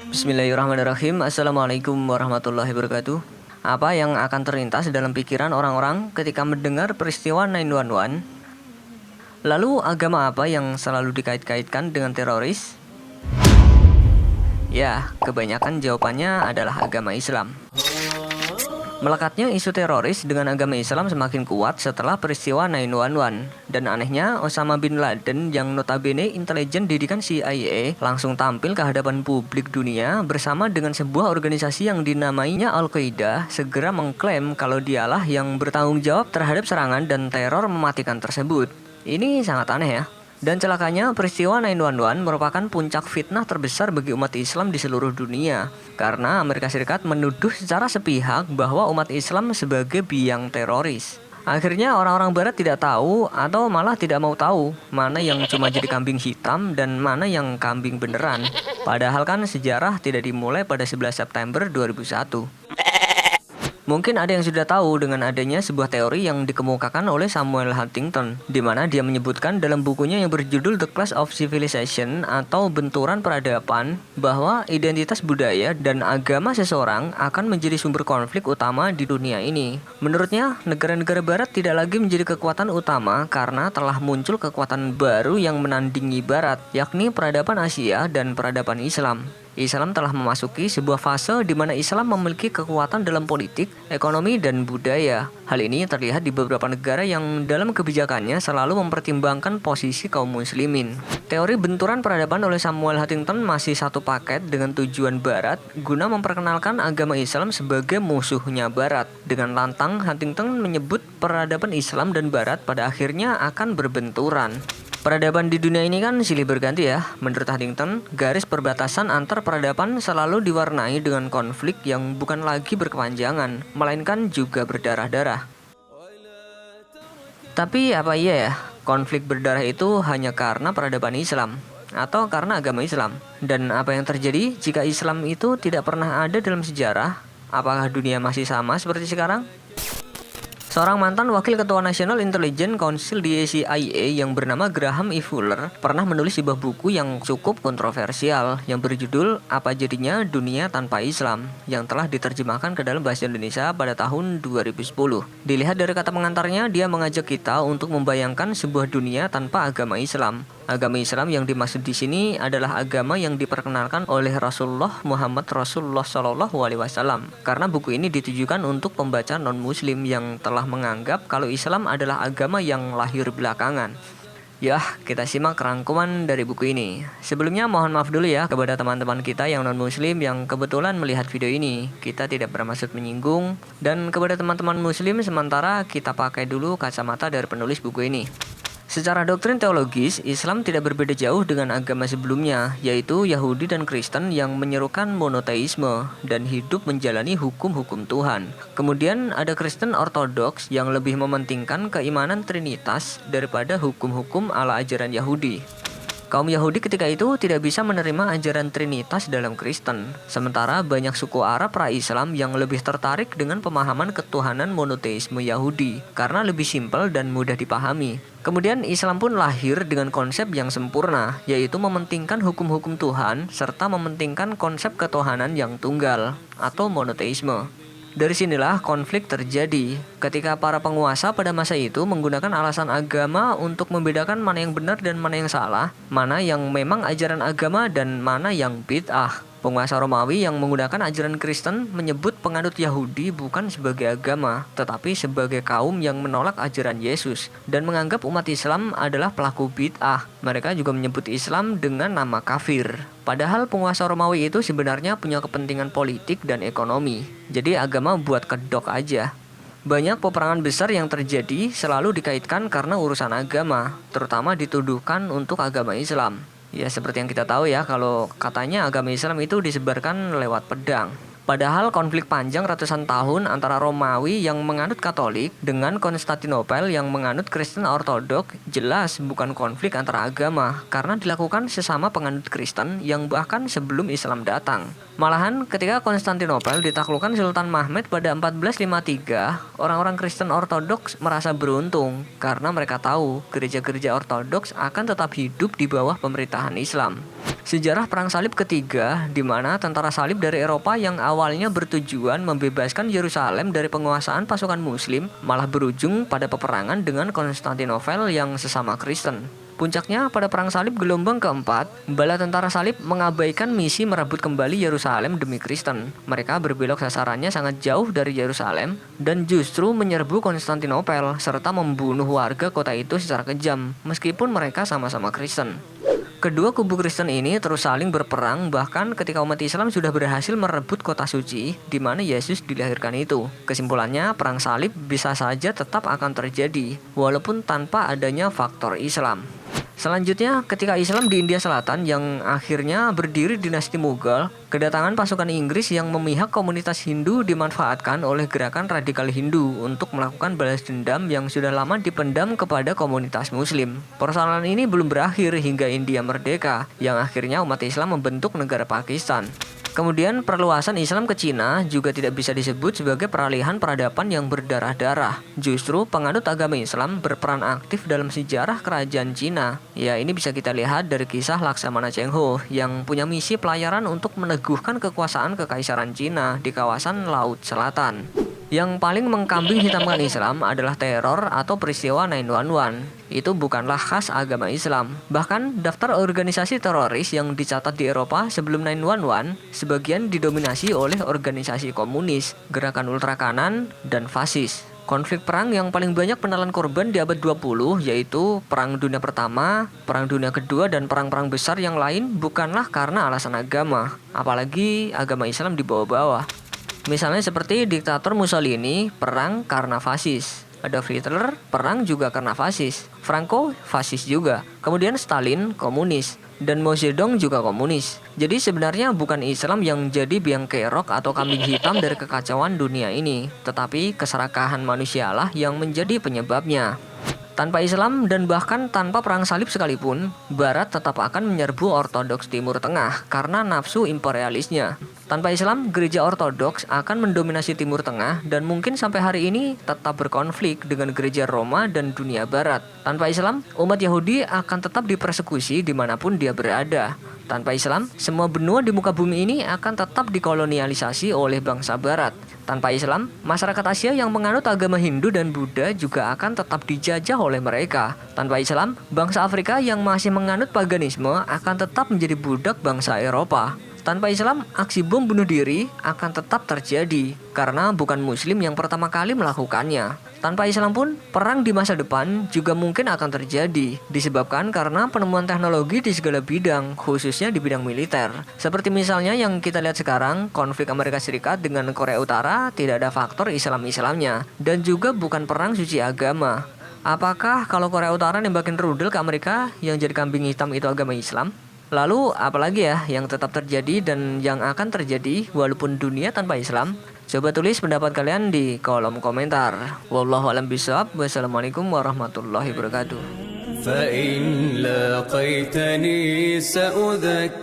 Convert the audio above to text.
Bismillahirrahmanirrahim. Assalamualaikum warahmatullahi wabarakatuh. Apa yang akan terlintas dalam pikiran orang-orang ketika mendengar peristiwa 911? Lalu agama apa yang selalu dikait-kaitkan dengan teroris? Ya, kebanyakan jawabannya adalah agama Islam. Melekatnya isu teroris dengan agama Islam semakin kuat setelah peristiwa 911. Dan anehnya, Osama bin Laden yang notabene intelijen didikan CIA langsung tampil ke hadapan publik dunia bersama dengan sebuah organisasi yang dinamainya Al-Qaeda segera mengklaim kalau dialah yang bertanggung jawab terhadap serangan dan teror mematikan tersebut. Ini sangat aneh ya. Dan celakanya, peristiwa 911 merupakan puncak fitnah terbesar bagi umat Islam di seluruh dunia. Karena Amerika Serikat menuduh secara sepihak bahwa umat Islam sebagai biang teroris. Akhirnya orang-orang barat tidak tahu atau malah tidak mau tahu mana yang cuma jadi kambing hitam dan mana yang kambing beneran. Padahal kan sejarah tidak dimulai pada 11 September 2001. Mungkin ada yang sudah tahu dengan adanya sebuah teori yang dikemukakan oleh Samuel Huntington, di mana dia menyebutkan dalam bukunya yang berjudul The Clash of Civilization atau Benturan Peradaban, bahwa identitas budaya dan agama seseorang akan menjadi sumber konflik utama di dunia ini. Menurutnya, negara-negara barat tidak lagi menjadi kekuatan utama karena telah muncul kekuatan baru yang menandingi barat, yakni peradaban Asia dan peradaban Islam. Islam telah memasuki sebuah fase di mana Islam memiliki kekuatan dalam politik, ekonomi, dan budaya. Hal ini terlihat di beberapa negara yang dalam kebijakannya selalu mempertimbangkan posisi kaum muslimin. Teori benturan peradaban oleh Samuel Huntington masih satu paket dengan tujuan barat guna memperkenalkan agama Islam sebagai musuhnya barat. Dengan lantang, Huntington menyebut peradaban Islam dan barat pada akhirnya akan berbenturan. Peradaban di dunia ini kan silih berganti ya. Menurut Huntington, garis perbatasan antar peradaban selalu diwarnai dengan konflik yang bukan lagi berkepanjangan, melainkan juga berdarah-darah. Tapi apa iya ya, konflik berdarah itu hanya karena peradaban Islam atau karena agama Islam? Dan apa yang terjadi jika Islam itu tidak pernah ada dalam sejarah? Apakah dunia masih sama seperti sekarang? Seorang mantan wakil ketua National Intelligence Council di CIA yang bernama Graham E. Fuller pernah menulis sebuah buku yang cukup kontroversial yang berjudul Apa Jadinya Dunia Tanpa Islam yang telah diterjemahkan ke dalam bahasa Indonesia pada tahun 2010. Dilihat dari kata pengantarnya, dia mengajak kita untuk membayangkan sebuah dunia tanpa agama Islam. Agama Islam yang dimaksud di sini adalah agama yang diperkenalkan oleh Rasulullah Muhammad SAW. Karena buku ini ditujukan untuk pembaca non-muslim yang telah menganggap kalau Islam adalah agama yang lahir belakangan. Ya, kita simak rangkuman dari buku ini. Sebelumnya mohon maaf dulu ya kepada teman-teman kita yang non-muslim yang kebetulan melihat video ini. Kita tidak bermaksud menyinggung. Dan kepada teman-teman muslim, sementara kita pakai dulu kacamata dari penulis buku ini. Secara doktrin teologis, Islam tidak berbeda jauh dengan agama sebelumnya, yaitu Yahudi dan Kristen yang menyerukan monoteisme dan hidup menjalani hukum-hukum Tuhan. Kemudian ada Kristen Ortodoks yang lebih mementingkan keimanan Trinitas daripada hukum-hukum ala ajaran Yahudi. Kaum Yahudi ketika itu tidak bisa menerima ajaran Trinitas dalam Kristen. Sementara banyak suku Arab pra-Islam yang lebih tertarik dengan pemahaman ketuhanan monoteisme Yahudi karena lebih simpel dan mudah dipahami. Kemudian Islam pun lahir dengan konsep yang sempurna, yaitu mementingkan hukum-hukum Tuhan serta mementingkan konsep ketuhanan yang tunggal atau monoteisme. Dari sinilah konflik terjadi ketika para penguasa pada masa itu menggunakan alasan agama untuk membedakan mana yang benar dan mana yang salah, mana yang memang ajaran agama dan mana yang bid'ah. Penguasa Romawi yang menggunakan ajaran Kristen menyebut penganut Yahudi bukan sebagai agama, tetapi sebagai kaum yang menolak ajaran Yesus dan menganggap umat Islam adalah pelaku bid'ah. Mereka juga menyebut Islam dengan nama kafir. Padahal penguasa Romawi itu sebenarnya punya kepentingan politik dan ekonomi. Jadi agama buat kedok aja. Banyak peperangan besar yang terjadi selalu dikaitkan karena urusan agama, terutama dituduhkan untuk agama Islam. Ya seperti yang kita tahu ya, kalau katanya agama Islam itu disebarkan lewat pedang. Padahal konflik panjang ratusan tahun antara Romawi yang menganut Katolik dengan Konstantinopel yang menganut Kristen Ortodok jelas bukan konflik antara agama karena dilakukan sesama penganut Kristen yang bahkan sebelum Islam datang. Malahan ketika Konstantinopel ditaklukkan Sultan Mahmud pada 1453, orang-orang Kristen Ortodoks merasa beruntung karena mereka tahu gereja-gereja Ortodoks akan tetap hidup di bawah pemerintahan Islam. Sejarah Perang Salib ketiga, di mana tentara salib dari Eropa yang awalnya bertujuan membebaskan Yerusalem dari penguasaan pasukan Muslim, malah berujung pada peperangan dengan Konstantinopel yang sesama Kristen. Puncaknya pada Perang Salib gelombang keempat, bala tentara salib mengabaikan misi merebut kembali Yerusalem demi Kristen. Mereka berbelok sasarannya sangat jauh dari Yerusalem dan justru menyerbu Konstantinopel serta membunuh warga kota itu secara kejam, meskipun mereka sama-sama Kristen. Kedua kubu Kristen ini terus saling berperang bahkan ketika umat Islam sudah berhasil merebut kota suci di mana Yesus dilahirkan itu. Kesimpulannya, perang salib bisa saja tetap akan terjadi walaupun tanpa adanya faktor Islam. Selanjutnya, ketika Islam di India Selatan yang akhirnya berdiri dinasti Mughal, kedatangan pasukan Inggris yang memihak komunitas Hindu dimanfaatkan oleh gerakan radikal Hindu untuk melakukan balas dendam yang sudah lama dipendam kepada komunitas Muslim. Persoalan ini belum berakhir hingga India merdeka, yang akhirnya umat Islam membentuk negara Pakistan. Kemudian perluasan Islam ke Cina juga tidak bisa disebut sebagai peralihan peradaban yang berdarah-darah. Justru penganut agama Islam berperan aktif dalam sejarah kerajaan Cina. Ya, ini bisa kita lihat dari kisah Laksamana Cheng Ho yang punya misi pelayaran untuk meneguhkan kekuasaan kekaisaran Cina di kawasan Laut Selatan. Yang paling mengkambing hitamkan Islam adalah teror atau peristiwa 9/11. Itu bukanlah khas agama Islam. Bahkan daftar organisasi teroris yang dicatat di Eropa sebelum 9/11 sebagian didominasi oleh organisasi komunis, gerakan ultrakanan, dan fasis. Konflik perang yang paling banyak menelan korban di abad 20 yaitu Perang Dunia Pertama, Perang Dunia Kedua, dan perang-perang besar yang lain bukanlah karena alasan agama, apalagi agama Islam dibawa-bawa. Misalnya seperti diktator Mussolini, perang karena fasis. Adolf Hitler, perang juga karena fasis. Franco, fasis juga. Kemudian Stalin, komunis. Dan Mao Zedong juga komunis. Jadi sebenarnya bukan Islam yang jadi biang kerok atau kambing hitam dari kekacauan dunia ini, tetapi keserakahan manusialah yang menjadi penyebabnya. Tanpa Islam dan bahkan tanpa perang salib sekalipun, Barat tetap akan menyerbu Ortodoks Timur Tengah karena nafsu imperialisnya. Tanpa Islam, gereja Ortodoks akan mendominasi Timur Tengah dan mungkin sampai hari ini tetap berkonflik dengan gereja Roma dan dunia Barat. Tanpa Islam, umat Yahudi akan tetap dipersekusi dimanapun dia berada. Tanpa Islam, semua benua di muka bumi ini akan tetap dikolonialisasi oleh bangsa Barat. Tanpa Islam, masyarakat Asia yang menganut agama Hindu dan Buddha juga akan tetap dijajah oleh mereka. Tanpa Islam, bangsa Afrika yang masih menganut paganisme akan tetap menjadi budak bangsa Eropa. Tanpa Islam, aksi bom bunuh diri akan tetap terjadi karena bukan Muslim yang pertama kali melakukannya. Tanpa Islam pun, perang di masa depan juga mungkin akan terjadi, disebabkan karena penemuan teknologi di segala bidang, khususnya di bidang militer. Seperti misalnya yang kita lihat sekarang, konflik Amerika Serikat dengan Korea Utara tidak ada faktor Islam-Islamnya, dan juga bukan perang suci agama. Apakah kalau Korea Utara nembakin rudal ke Amerika, yang jadi kambing hitam itu agama Islam? Lalu apalagi ya yang tetap terjadi dan yang akan terjadi walaupun dunia tanpa Islam? Coba tulis pendapat kalian di kolom komentar. Wallahu a'lam bishawab. Wassalamualaikum warahmatullahi wabarakatuh. فإن لقيتني سأذكرنك